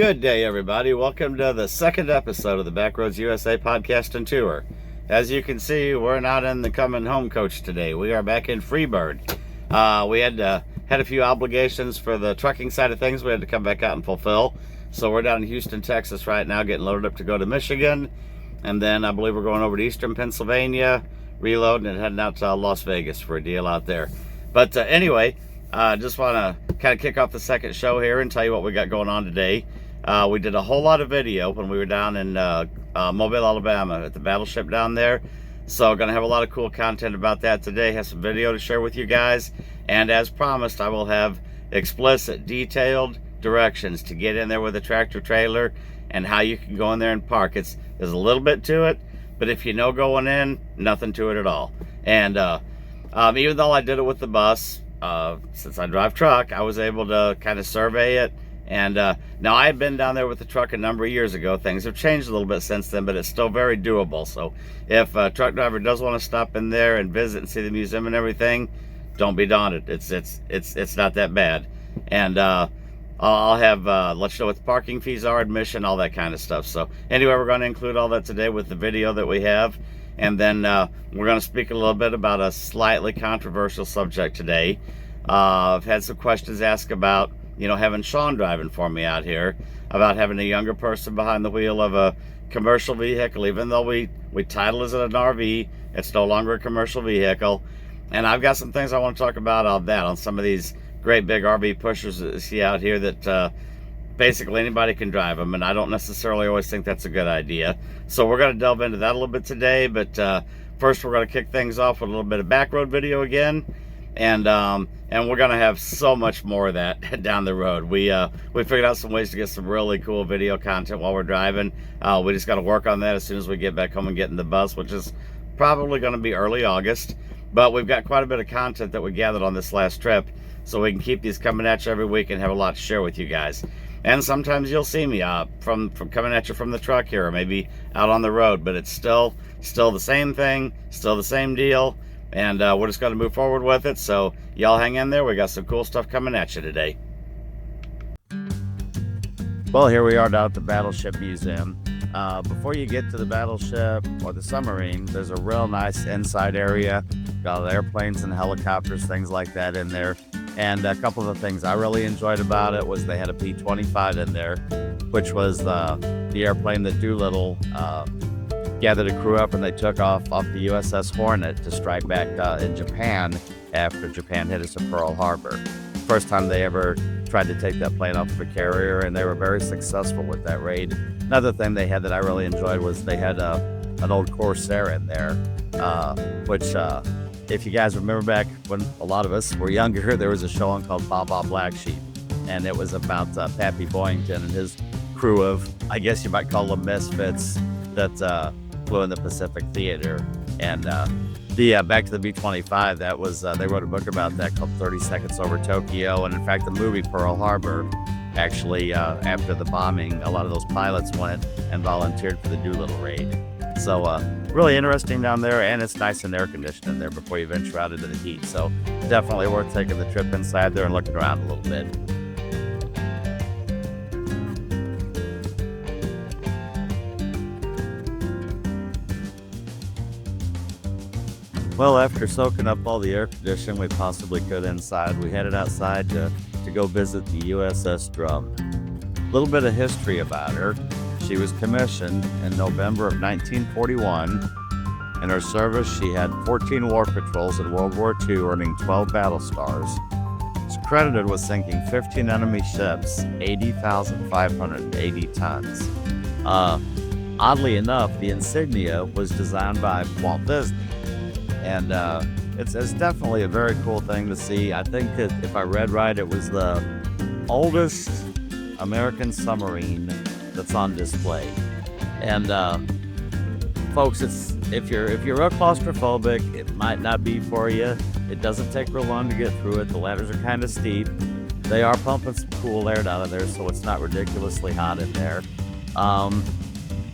Good day, everybody. Welcome to the second episode of the Backroads USA podcast and tour. As you can see, we're not in the coming home coach today. We are back in Freebird. We had a few obligations for the trucking side of things we had to come back out and fulfill. So we're down in Houston, Texas right now, getting loaded up to go to Michigan. And then I believe we're going over to Eastern Pennsylvania, reloading and heading out to Las Vegas for a deal out there. But anyway, just want to kind of kick off the second show here and tell you what we got going on today. We did a whole lot of video when we were down in Mobile, Alabama at the battleship down there. So going to have a lot of cool content about that today. Have some video to share with you guys. And as promised, I will have explicit, detailed directions to get in there with a tractor trailer and how you can go in there and park. There's a little bit to it, but if you know going in, nothing to it at all. And even though I did it with the bus, since I drive truck, I was able to kind of survey it. And now I had been down there with the truck a number of years ago. Things have changed a little bit since then, but it's still very doable. So if a truck driver does want to stop in there and visit and see the museum and everything, don't be daunted. It's not that bad. And I'll have let you know what the parking fees are, admission, all that kind of stuff. So anyway, we're going to include all that today with the video that we have. And then we're going to speak a little bit about a slightly controversial subject today. I've had some questions asked about, having Sean driving for me out here, about having a younger person behind the wheel of a commercial vehicle. Even though we title it an RV, it's no longer a commercial vehicle. And I've got some things I want to talk about on some of these great big RV pushers that you see out here that basically anybody can drive them, and I don't necessarily always think that's a good idea. So we're going to delve into that a little bit today, but first we're going to kick things off with a little bit of backroad video again. And we're gonna have so much more of that down the road. We figured out some ways to get some really cool video content while we're driving. We just got to work on that as soon as we get back home and get in the bus, which is probably going to be early August. But we've got quite a bit of content that we gathered on this last trip, so we can keep these coming at you every week and have a lot to share with you guys. And sometimes you'll see me from coming at you from the truck here, or maybe out on the road. But it's still the same thing, still the same deal. And we're just going to move forward with it. So y'all hang in there. We got some cool stuff coming at you today. Well, here we are down at the Battleship Museum. Before you get to the battleship or the submarine, there's a real nice inside area. Got airplanes and helicopters, things like that in there. And a couple of the things I really enjoyed about it was they had a P-25 in there, which was the airplane that Doolittle gathered a crew up and they took off the U.S.S. Hornet to strike back in Japan after Japan hit us at Pearl Harbor. First time they ever tried to take that plane off of a carrier, and they were very successful with that raid. Another thing they had that I really enjoyed was they had an old Corsair in there, which if you guys remember back when a lot of us were younger, there was a show on called Baa Black Sheep, and it was about Pappy Boyington and his crew of, I guess you might call them misfits, that flew in the Pacific Theater. And back to the B-25, that was they wrote a book about that called 30 Seconds Over Tokyo. And in fact, the movie Pearl Harbor, actually after the bombing, a lot of those pilots went and volunteered for the Doolittle raid. So really interesting down there, and it's nice and air conditioned in there before you venture out into the heat. So definitely worth taking the trip inside there and looking around a little bit. Well, after soaking up all the air conditioning we possibly could inside, we headed outside to go visit the U.S.S. Drum. A little bit of history about her. She was commissioned in November of 1941. In her service, she had 14 war patrols in World War II, earning 12 battle stars. She's credited with sinking 15 enemy ships, 80,580 tons. Oddly enough, the insignia was designed by Walt Disney. And it's definitely a very cool thing to see. I think that if I read right, it was the oldest American submarine that's on display. And folks, if you're real claustrophobic, it might not be for you. It doesn't take real long to get through it. The ladders are kind of steep. They are pumping some cool air out of there, so it's not ridiculously hot in there.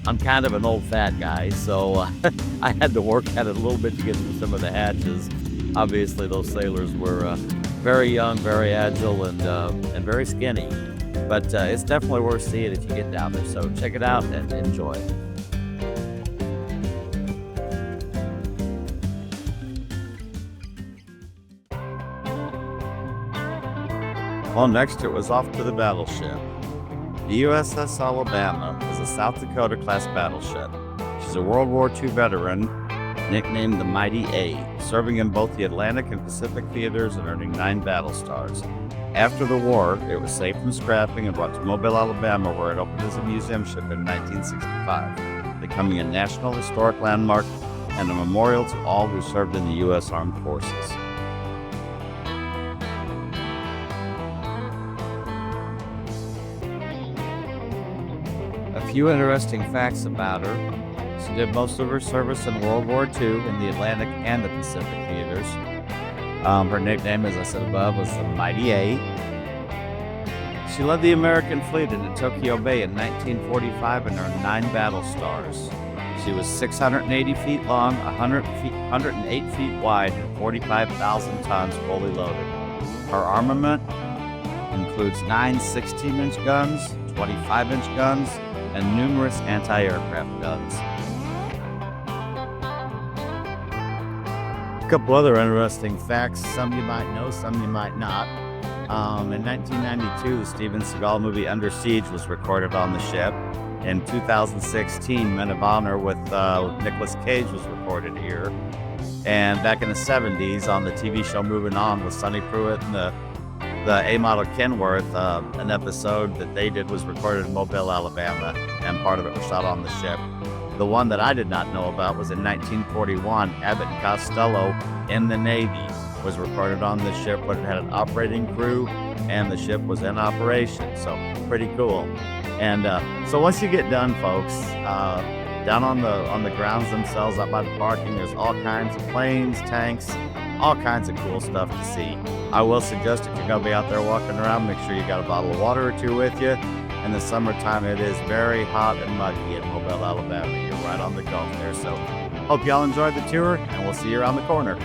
I'm kind of an old fat guy, so I had to work at it a little bit to get through some of the hatches. Obviously, those sailors were very young, very agile, and very skinny. But it's definitely worth seeing if you get down there. So check it out and enjoy. Well, next it was off to the battleship. The U.S.S. Alabama is a South Dakota class battleship. She's a World War II veteran, nicknamed the Mighty A, serving in both the Atlantic and Pacific theaters and earning 9 battle stars. After the war, it was saved from scrapping and brought to Mobile, Alabama, where it opened as a museum ship in 1965, becoming a National Historic Landmark and a memorial to all who served in the U.S. Armed Forces. A few interesting facts about her. She did most of her service in World War II in the Atlantic and the Pacific theaters. Her nickname, as I said above, was the Mighty A. She led the American fleet into Tokyo Bay in 1945 and earned 9 battle stars. She was 680 feet long, 108 feet wide, and 45,000 tons fully loaded. Her armament includes 9 16-inch guns, 25-inch guns, and numerous anti-aircraft guns. A couple other interesting facts, some you might know, some you might not. In 1992, the Steven Seagal movie Under Siege was recorded on the ship. In 2016, Men of Honor with Nicolas Cage was recorded here. And back in the 70s, on the TV show Moving On with Sonny Pruitt and the A Model Kenworth, an episode that they did was recorded in Mobile, Alabama, and part of it was shot on the ship. The one that I did not know about was in 1941, Abbott and Costello in the Navy was recorded on the ship when it had an operating crew and the ship was in operation. So pretty cool. And so once you get done, folks, down on the grounds themselves, out by the parking, there's all kinds of planes, tanks, all kinds of cool stuff to see. I will suggest if you're going to be out there walking around, make sure you got a bottle of water or two with you. In the summertime, it is very hot and muggy in Mobile, Alabama. You're right on the Gulf there. So hope y'all enjoyed the tour, and we'll see you around the corner.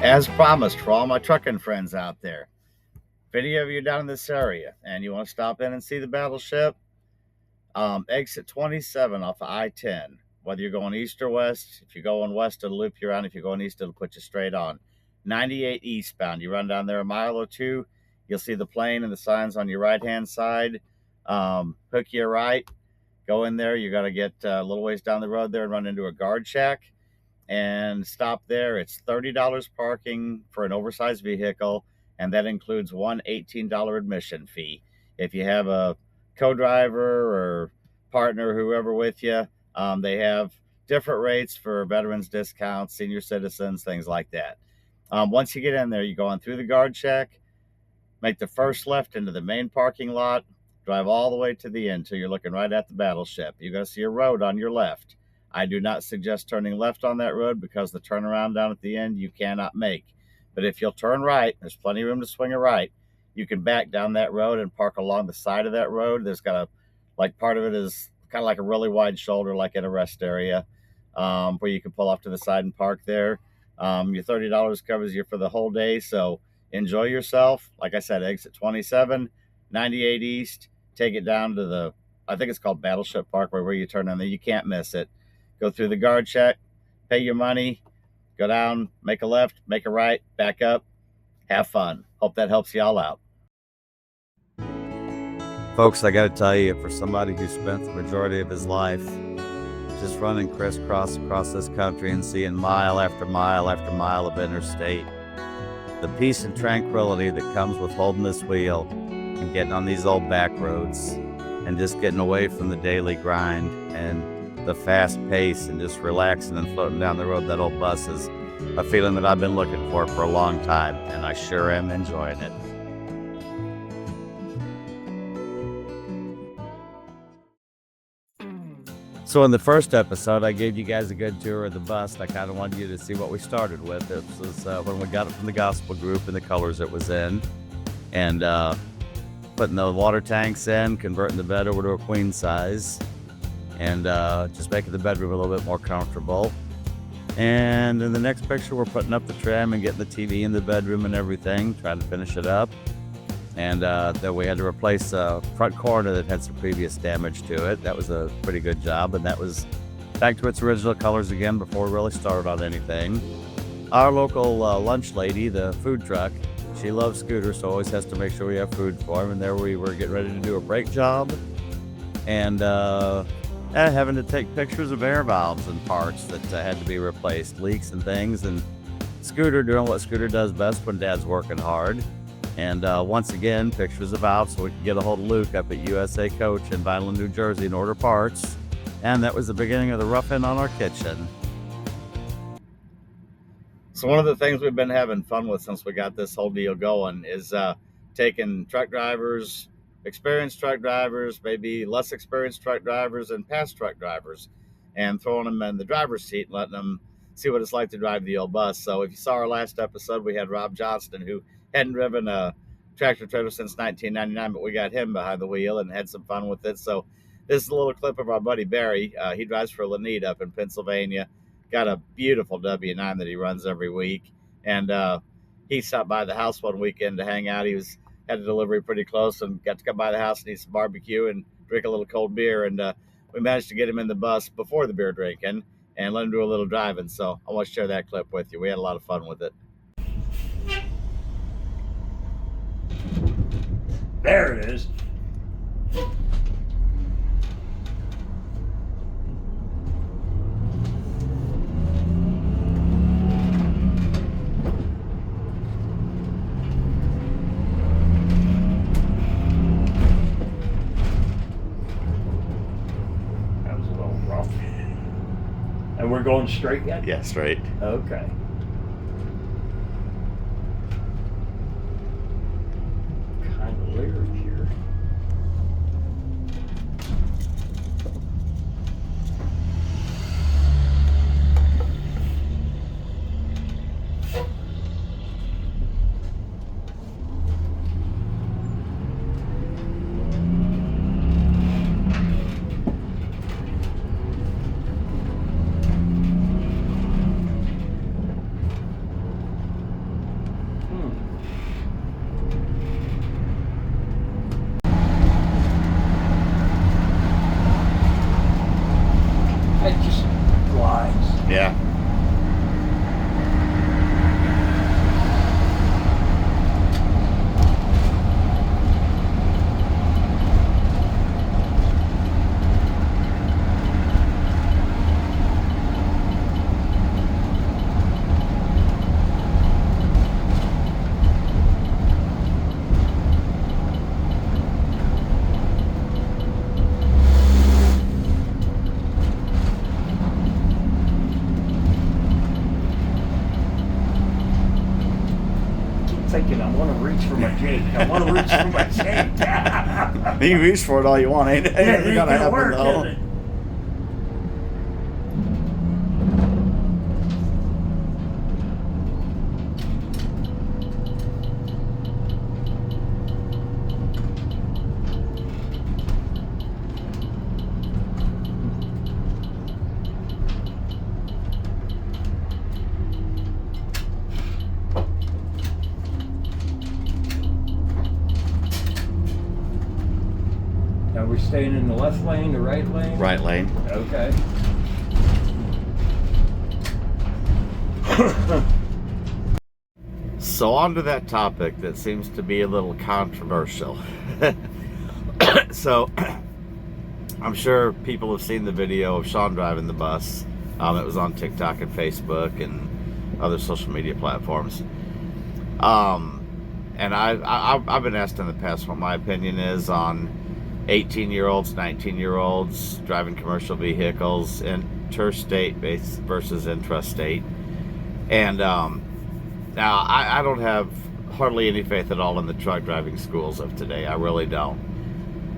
As promised, for all my trucking friends out there, if any of you down in this area and you want to stop in and see the battleship, exit 27 off of I-10. Whether you're going east or west, if you're going west, it'll loop you around. If you're going east, it'll put you straight on. 98 eastbound. You run down there a mile or two, you'll see the plane and the signs on your right-hand side. Hook you right, go in there. You got to get a little ways down the road there and run into a guard shack and stop there. It's $30 parking for an oversized vehicle, and that includes one $18 admission fee. If you have a co-driver or partner, whoever with you, they have different rates for veterans discounts, senior citizens, things like that. Once you get in there, you go on through the guard shack, make the first left into the main parking lot, drive all the way to the end till you're looking right at the battleship. You're going to see a road on your left. I do not suggest turning left on that road because the turnaround down at the end you cannot make. But if you'll turn right, there's plenty of room to swing a right. You can back down that road and park along the side of that road. There's got part of it is kind of like a really wide shoulder, like in a rest area, where you can pull off to the side and park there. Your $30 covers you for the whole day, so enjoy yourself. Like I said, exit 27, 98 East, take it down to I think it's called Battleship Parkway, where you turn in there. You can't miss it. Go through the guard check, pay your money, go down, make a left, make a right, back up, have fun. Hope that helps y'all out. Folks, I got to tell you, for somebody who spent the majority of his life just running crisscross across this country and seeing mile after mile after mile of interstate, the peace and tranquility that comes with holding this wheel and getting on these old back roads and just getting away from the daily grind and the fast pace and just relaxing and floating down the road, that old bus is a feeling that I've been looking for a long time, and I sure am enjoying it. So in the first episode, I gave you guys a good tour of the bus. I kind of wanted you to see what we started with. This was when we got it from the gospel group and the colors it was in, and putting the water tanks in, converting the bed over to a queen size, and just making the bedroom a little bit more comfortable. And in the next picture, we're putting up the trim and getting the TV in the bedroom and everything, trying to finish it up. And then we had to replace a front corner that had some previous damage to it. That was a pretty good job, and that was back to its original colors again before we really started on anything. Our local lunch lady, the food truck, she loves scooters, so always has to make sure we have food for him. And there we were getting ready to do a brake job, and having to take pictures of air valves and parts that had to be replaced, leaks and things, and Scooter doing what Scooter does best when Dad's working hard. And once again, pictures of valves so we could get a hold of Luke up at USA Coach in Vineland, New Jersey and order parts. And that was the beginning of the rough-in on our kitchen. So one of the things we've been having fun with since we got this whole deal going is taking truck drivers, experienced truck drivers, maybe less experienced truck drivers, and past truck drivers, and throwing them in the driver's seat and letting them see what it's like to drive the old bus. So if you saw our last episode, we had Rob Johnston, who hadn't driven a tractor trailer since 1999, but we got him behind the wheel and had some fun with it. So this is a little clip of our buddy Barry. He drives for Lanita up in Pennsylvania. Got a beautiful W9 that he runs every week. And he stopped by the house one weekend to hang out. He had a delivery pretty close and got to come by the house and eat some barbecue and drink a little cold beer. And we managed to get him in the bus before the beer drinking and let him do a little driving. So I want to share that clip with you. We had a lot of fun with it. There it is. That was a little rough. And we're going straight yet? Yeah, straight. Okay. Kind of weird here. It just glides. Yeah. Thinking I want to reach for my Jake. I want to reach for my Jake. You can reach for it all you want. Ain't It gonna happen work, though. is it? Are we staying in the left lane, the right lane? Right lane. Okay. So on to that topic that seems to be a little controversial. So I'm sure people have seen the video of Sean driving the bus. It was on TikTok and Facebook and other social media platforms. And I've been asked in the past what my opinion is on 18-year-olds, 19-year-olds driving commercial vehicles, interstate versus intrastate. And now I don't have hardly any faith at all in the truck driving schools of today. I really don't.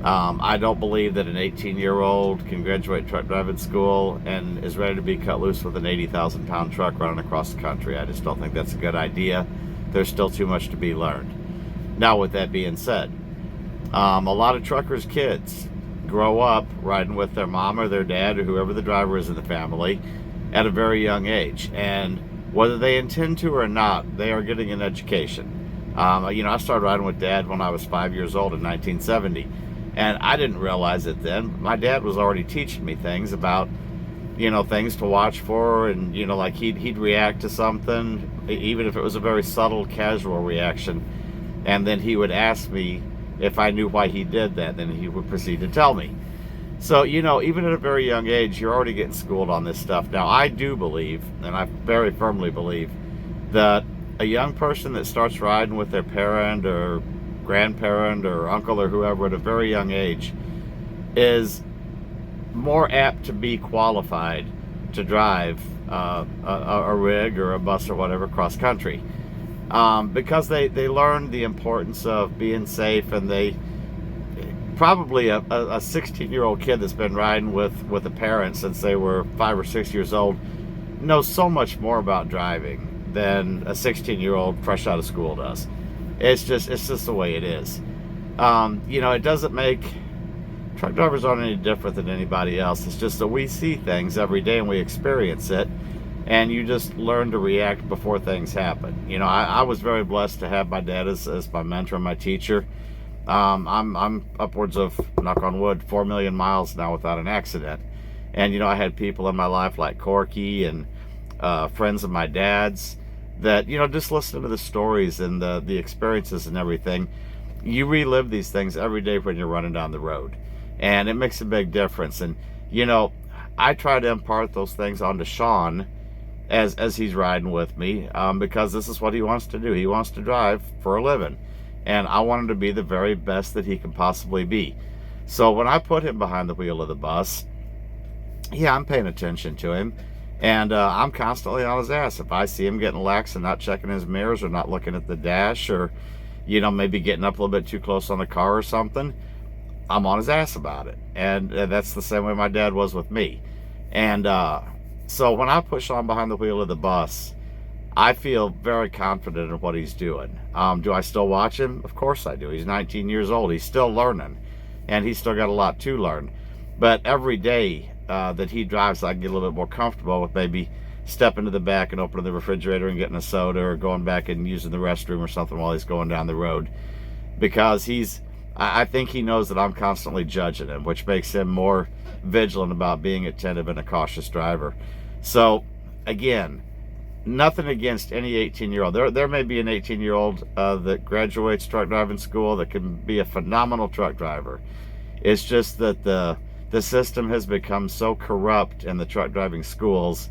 I don't believe that an 18-year-old can graduate truck driving school and is ready to be cut loose with an 80,000-pound truck running across the country. I just don't think that's a good idea. There's still too much to be learned. Now, with that being said, a lot of truckers' kids grow up riding with their mom or their dad or whoever the driver is in the family, at a very young age. And whether they intend to or not, they are getting an education. I started riding with Dad when I was 5 years old in 1970. And I didn't realize it then. My dad was already teaching me things about, things to watch for. And, like he'd react to something, even if it was a very subtle, casual reaction. And then he would ask me if I knew why he did that. Then he would proceed to tell me. So, even at a very young age, you're already getting schooled on this stuff. Now, I do believe, and I very firmly believe, that a young person that starts riding with their parent or grandparent or uncle or whoever at a very young age is more apt to be qualified to drive a rig or a bus or whatever cross country. Because they learn the importance of being safe, and they probably a 16-year-old kid that's been riding with a parent since they were 5 or 6 years old knows so much more about driving than a 16-year-old fresh out of school does. It's just the way it is. It doesn't make truck drivers aren't any different than anybody else. It's just that we see things every day and we experience it, and you just learn to react before things happen. I was very blessed to have my dad as my mentor and my teacher. I'm upwards of, knock on wood, 4 million miles now without an accident. And, I had people in my life like Corky and friends of my dad's that, just listen to the stories and the experiences and everything. You relive these things every day when you're running down the road. And it makes a big difference. And, I try to impart those things onto Sean as he's riding with me, because this is what he wants to do. He wants to drive for a living. And I want him to be the very best that he can possibly be. So when I put him behind the wheel of the bus, yeah, I'm paying attention to him. And I'm constantly on his ass. If I see him getting lax and not checking his mirrors or not looking at the dash, or, maybe getting up a little bit too close on the car or something, I'm on his ass about it. And that's the same way my dad was with me. And so when I push on behind the wheel of the bus, I feel very confident in what he's doing. Do I still watch him? Of course I do. He's 19 years old. He's still learning, and he's still got a lot to learn. But every day that he drives, I get a little bit more comfortable with maybe stepping to the back and opening the refrigerator and getting a soda, or going back and using the restroom or something while he's going down the road. Because I think he knows that I'm constantly judging him, which makes him more vigilant about being attentive and a cautious driver. So, again, nothing against any 18-year-old. There may be an 18-year-old that graduates truck driving school that can be a phenomenal truck driver. It's just that the system has become so corrupt in the truck driving schools.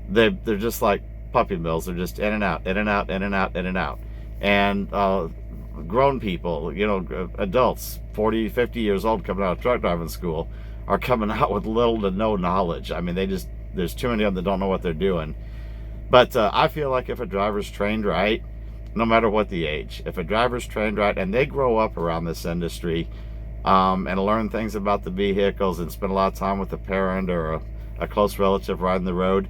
They're just like puppy mills. They're just in and out, in and out, in and out, in and out. And grown people, adults, 40, 50 years old coming out of truck driving school are coming out with little to no knowledge. I mean, there's too many of them that don't know what they're doing. But I feel like if a driver's trained right, no matter what the age, if a driver's trained right and they grow up around this industry and learn things about the vehicles and spend a lot of time with a parent or a close relative riding the road,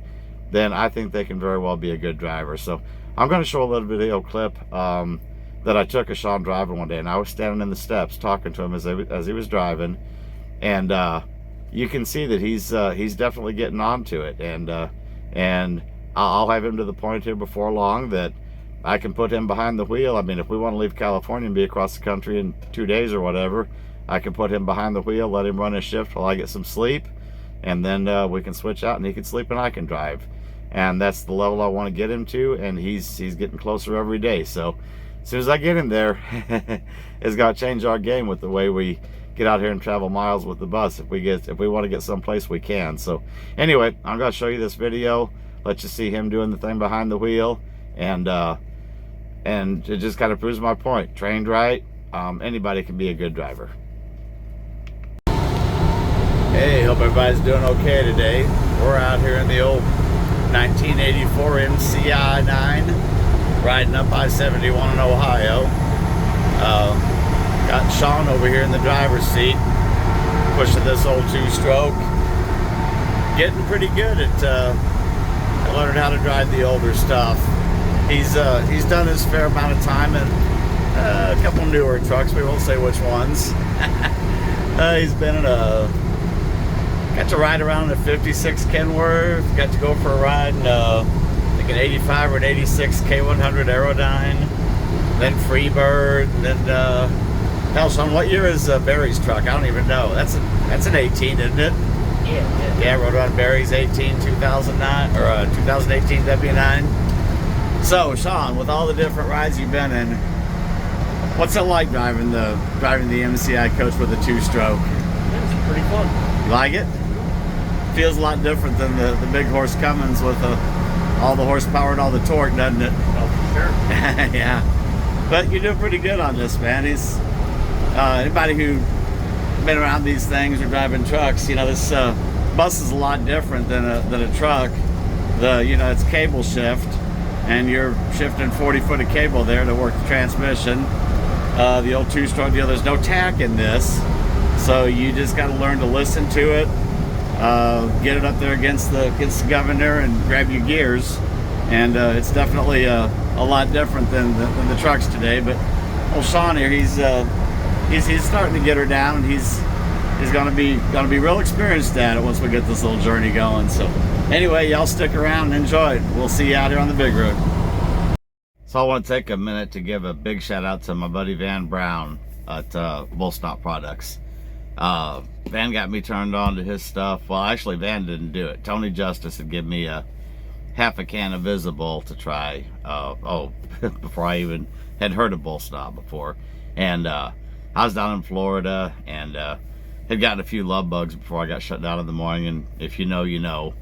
then I think they can very well be a good driver. So I'm going to show a little video clip that I took of Sean driving one day, and I was standing in the steps talking to him as he was driving, and you can see that he's definitely getting onto it, and I'll have him to the point here before long that I can put him behind the wheel. I mean, if we want to leave California and be across the country in 2 days or whatever, I can put him behind the wheel, let him run his shift while I get some sleep, and then we can switch out and he can sleep and I can drive. And that's the level I want to get him to, and he's getting closer every day. So as soon as I get him there, it's got to change our game with the way we get out here and travel miles with the bus. If we want to get someplace, we can. So anyway, I'm going to show you this video, let you see him doing the thing behind the wheel, and it just kind of proves my point. Trained right, anybody can be a good driver. Hey, hope everybody's doing okay today. We're out here in the old 1984 MCI 9, riding up I-71 in Ohio. Got Sean over here in the driver's seat, pushing this old 2-stroke. Getting pretty good at learning how to drive the older stuff. He's done his fair amount of time in a couple newer trucks. We won't say which ones. He's been in a got to ride around the 56 Kenworth. Got to go for a ride in like an 85 or an 86 K100 Aerodyne. Then Freebird. And then hell, Sean, what year is Barry's truck? I don't even know. That's an 18, isn't it? Yeah. Yeah, rode around Barry's 18 2009 or 2018 W9. So, Sean, with all the different rides you've been in, what's it like driving the MCI coach with a 2-stroke? It's pretty fun. You like it? Feels a lot different than the big horse Cummins with all the horsepower and all the torque, doesn't it? Oh, for sure. Yeah. But you're doing pretty good on this, man. He's anybody who been around these things or driving trucks, you know, this bus is a lot different than a truck. It's cable shift, and you're shifting 40 foot of cable there to work the transmission. The old 2-stroke deal, there's no tack in this, so you just got to learn to listen to it, get it up there against the governor, and grab your gears. And it's definitely a lot different than the trucks today. But old Sean here, he's starting to get her down, and he's gonna be real experienced at it once we get this little journey going. So anyway, y'all stick around and enjoy it. We'll see you out here on the big road. So I want to take a minute to give a big shout out to my buddy Van Brown at Bull Stop Products. Van got me turned on to his stuff. Well, actually, Van didn't do it. Tony Justice had given me half a can of Visible to try. Before I even had heard of Bull Stop before. And I was down in Florida and had gotten a few love bugs before I got shut down in the morning. And if you know, you know.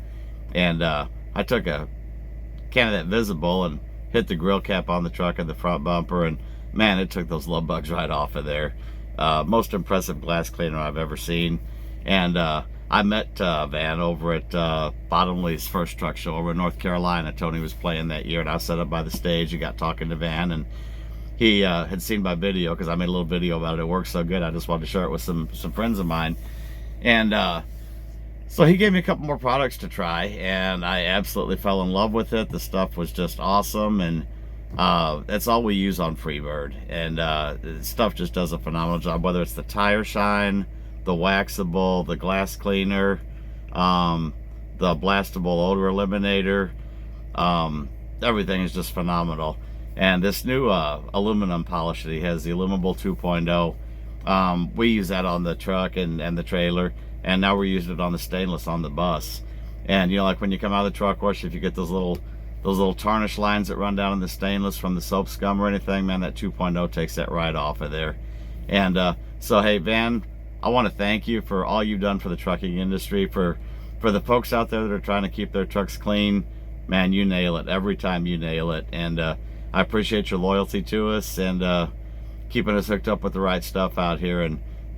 And I took a can of that Visible and hit the grill cap on the truck and the front bumper, and man, it took those love bugs right off of there. Most impressive glass cleaner I've ever seen. And I met Van over at Bottomley's first truck show over in North Carolina. Tony was playing that year, and I sat up by the stage and got talking to Van, and he had seen my video because I made a little video about it. It worked so good, I just wanted to share it with some friends of mine. And so he gave me a couple more products to try, and I absolutely fell in love with it. The stuff was just awesome, and that's all we use on Freebird. And stuff just does a phenomenal job, whether it's the tire shine, the waxable, the glass cleaner, the blastable odor eliminator. Everything is just phenomenal. And this new aluminum polish that he has, the Illuminable 2.0, we use that on the truck and the trailer. And now we're using it on the stainless on the bus. And you know, like when you come out of the truck wash, if you get those little tarnish lines that run down in the stainless from the soap scum or anything, man, that 2.0 takes that right off of there. And so hey, Van, I want to thank you for all you've done for the trucking industry, for the folks out there that are trying to keep their trucks clean. Man, you nail it every time. You nail it. And I appreciate your loyalty to us and keeping us hooked up with the right stuff out here.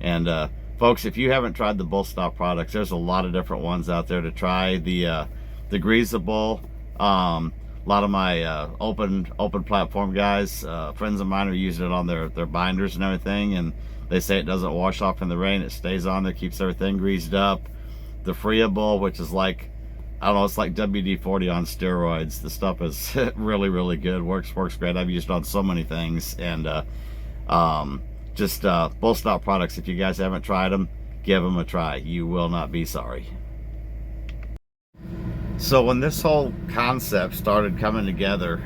And folks, if you haven't tried the Bull Stop products, there's a lot of different ones out there to try. The Greasable, a lot of my open platform guys, friends of mine, are using it on their binders and everything, and they say it doesn't wash off in the rain. It stays on there, keeps everything greased up. The Freeable, which is like, I don't know, it's like WD-40 on steroids. The stuff is really, really good. Works great. I've used it on so many things. And Bull Stop products, if you guys haven't tried them, give them a try. You will not be sorry. So when this whole concept started coming together,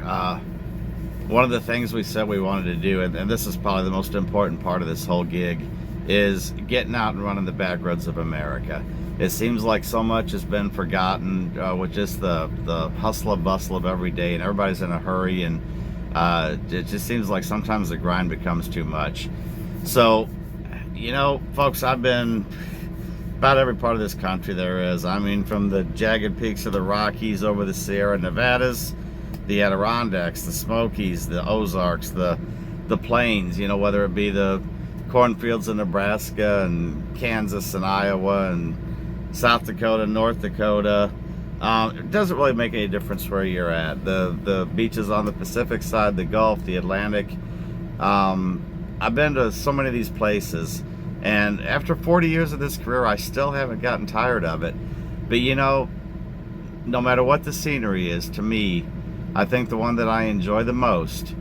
one of the things we said we wanted to do, and this is probably the most important part of this whole gig, is getting out and running the back roads of America. It seems like so much has been forgotten with just the hustle and bustle of every day, and everybody's in a hurry, and it just seems like sometimes the grind becomes too much. So, you know, folks, I've been about every part of this country there is. I mean, from the jagged peaks of the Rockies over the Sierra Nevadas, the Adirondacks, the Smokies, the Ozarks, the plains, you know, whether it be the cornfields in Nebraska and Kansas and Iowa and South Dakota, North Dakota. It doesn't really make any difference where you're at. The beaches on the Pacific side, the Gulf, the Atlantic. I've been to so many of these places, and after 40 years of this career, I still haven't gotten tired of it. But you know, no matter what the scenery is, to me, I think the one that I enjoy the most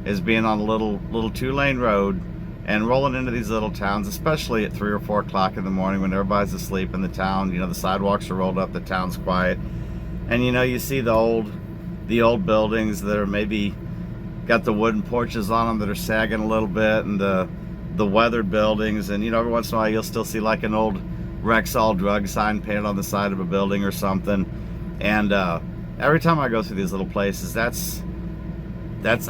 is being on a little 2-lane road and rolling into these little towns, especially at 3 or 4 o'clock in the morning when everybody's asleep in the town. The sidewalks are rolled up, the town's quiet, and you see the old buildings that are maybe got the wooden porches on them that are sagging a little bit, and the weathered buildings, and every once in a while you'll still see like an old Rexall drug sign painted on the side of a building or something. And every time I go through these little places, I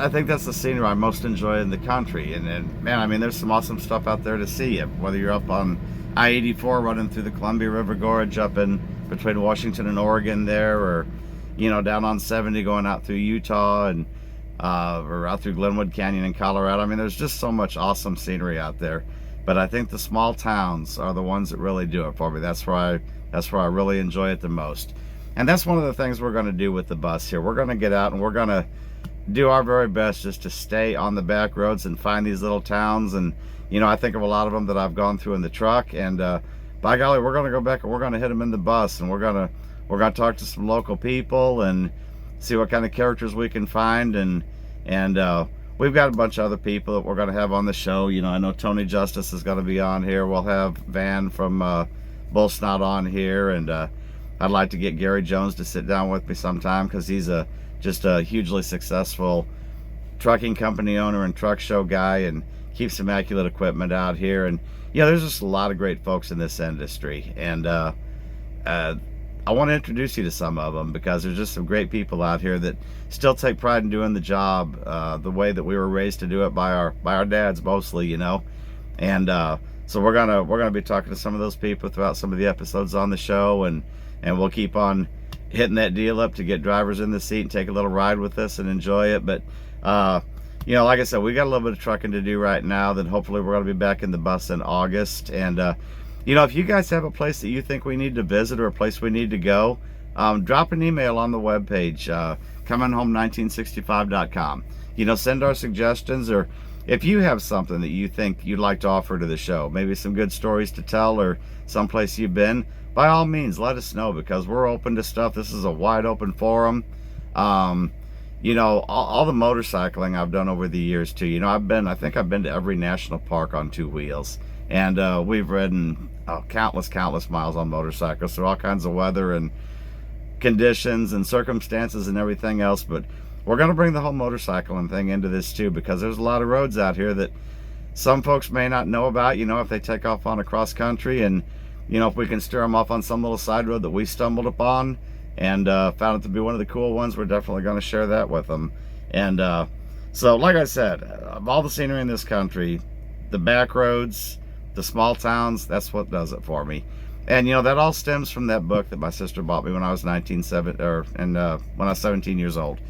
think that's the scenery I most enjoy in the country. And man, I mean, there's some awesome stuff out there to see. Whether you're up on I-84 running through the Columbia River Gorge up in between Washington and Oregon there, or down on 70 going out through Utah, and or out through Glenwood Canyon in Colorado. I mean, there's just so much awesome scenery out there. But I think the small towns are the ones that really do it for me. That's where I really enjoy it the most. And that's one of the things we're going to do with the bus here. We're going to get out and we're going to do our very best just to stay on the back roads and find these little towns. And I think of a lot of them that I've gone through in the truck, and by golly, we're going to go back and we're going to hit them in the bus, and we're going to talk to some local people and see what kind of characters we can find. And we've got a bunch of other people that we're going to have on the show. I know Tony Justice is going to be on here. We'll have Van from Bullsnot on here, and I'd like to get Gary Jones to sit down with me sometime, because he's just a hugely successful trucking company owner and truck show guy, and keeps immaculate equipment out here. And there's just a lot of great folks in this industry, and I want to introduce you to some of them, because there's just some great people out here that still take pride in doing the job the way that we were raised to do it by our dads mostly, and so we're gonna be talking to some of those people throughout some of the episodes on the show, and we'll keep on hitting that deal up to get drivers in the seat and take a little ride with us and enjoy it. But like I said, we got a little bit of trucking to do right now. Then hopefully we're going to be back in the bus in August. And if you guys have a place that you think we need to visit, or a place we need to go, drop an email on the webpage, cominghome1965.com. Send our suggestions, or if you have something that you think you'd like to offer to the show, maybe some good stories to tell, or someplace you've been, by all means, let us know, because we're open to stuff. This is a wide open forum. All the motorcycling I've done over the years too. I think I've been to every national park on two wheels, and we've ridden countless miles on motorcycles through all kinds of weather and conditions and circumstances and everything else. But we're going to bring the whole motorcycling thing into this too, because there's a lot of roads out here that some folks may not know about, if they take off on a cross country, and if we can steer them off on some little side road that we stumbled upon and found it to be one of the cool ones, we're definitely going to share that with them. And so, like I said, of all the scenery in this country, the back roads, the small towns, that's what does it for me. And that all stems from that book that my sister bought me when I was 17 years old.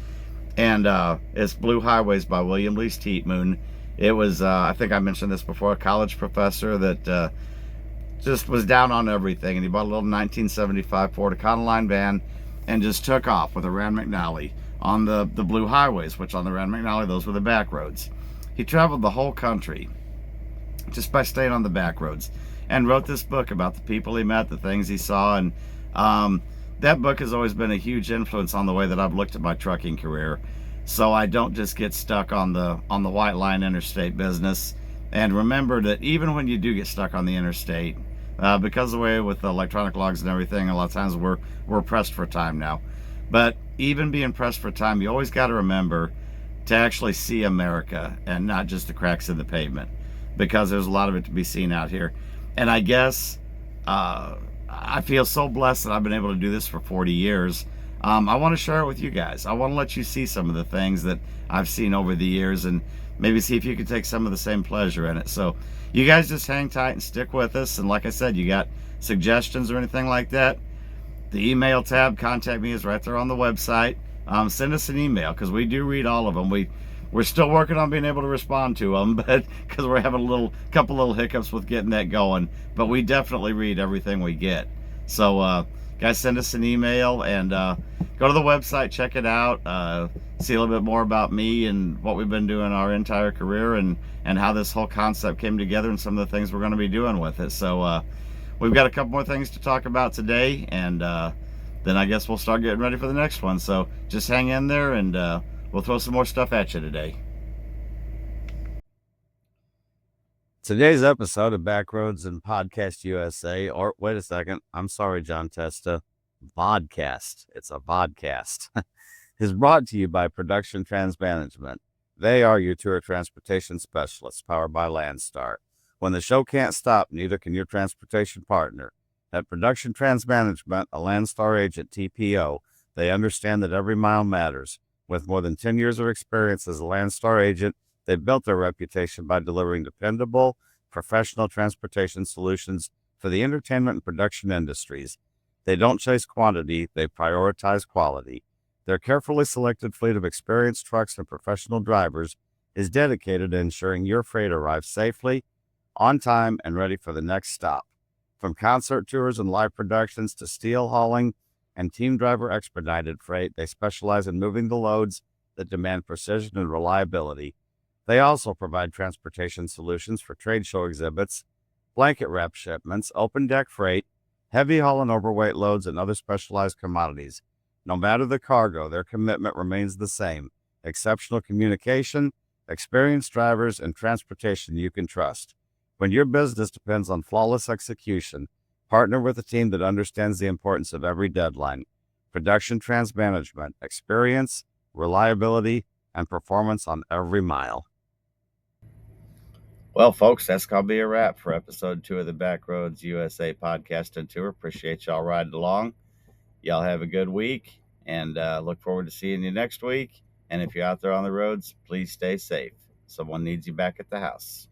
And it's Blue Highways by William Lee Teetmoon. It was I think I mentioned this before, a college professor that just was down on everything, and he bought a little 1975 Ford Econoline van and just took off with a Rand McNally on the Blue Highways, which on the Rand McNally, those were the back roads. He traveled the whole country just by staying on the back roads, and wrote this book about the people he met, the things he saw. And that book has always been a huge influence on the way that I've looked at my trucking career, so I don't just get stuck on the white line interstate business. And remember that even when you do get stuck on the interstate, because of the way with the electronic logs and everything, a lot of times we're pressed for time now. But even being pressed for time, you always got to remember to actually see America and not just the cracks in the pavement, because there's a lot of it to be seen out here. And I guess I feel so blessed that I've been able to do this for 40 years. I want to share it with you guys. I want to let you see some of the things that I've seen over the years, and maybe see if you can take some of the same pleasure in it. So you guys just hang tight and stick with us. And like I said, you got suggestions or anything like that, the email tab, contact me, is right there on the website. Send us an email, because we do read all of them. We're still working on being able to respond to them, but because we're having a couple little hiccups with getting that going. But we definitely read everything we get. So guys, send us an email, and go to the website, check it out, see a little bit more about me and what we've been doing our entire career, and how this whole concept came together, and some of the things we're going to be doing with it. So we've got a couple more things to talk about today, and then I guess we'll start getting ready for the next one. So just hang in there, and we'll throw some more stuff at you today. Today's episode of Backroads and Podcast USA, or wait a second, I'm sorry, John Testa, vodcast. It's a vodcast. Is brought to you by Production Trans Management. They are your tour transportation specialists, powered by Landstar. When the show can't stop, neither can your transportation partner. At Production Trans Management, a Landstar agent TPO, they understand that every mile matters. With more than 10 years of experience as a Landstar agent, they've built their reputation by delivering dependable, professional transportation solutions for the entertainment and production industries. They don't chase quantity, they prioritize quality. Their carefully selected fleet of experienced trucks and professional drivers is dedicated to ensuring your freight arrives safely, on time, and ready for the next stop. From concert tours and live productions to steel hauling and team driver expedited freight, they specialize in moving the loads that demand precision and reliability. They also provide transportation solutions for trade show exhibits, blanket wrap shipments, open deck freight, heavy haul and overweight loads, and other specialized commodities. No matter the cargo, their commitment remains the same: exceptional communication, experienced drivers, and transportation you can trust. When your business depends on flawless execution, partner with a team that understands the importance of every deadline. Production Trans Management, experience, reliability, and performance on every mile. Well, folks, that's going to be a wrap for episode 2 of the Backroads USA podcast and tour. Appreciate y'all riding along. Y'all have a good week, and look forward to seeing you next week. And if you're out there on the roads, please stay safe. Someone needs you back at the house.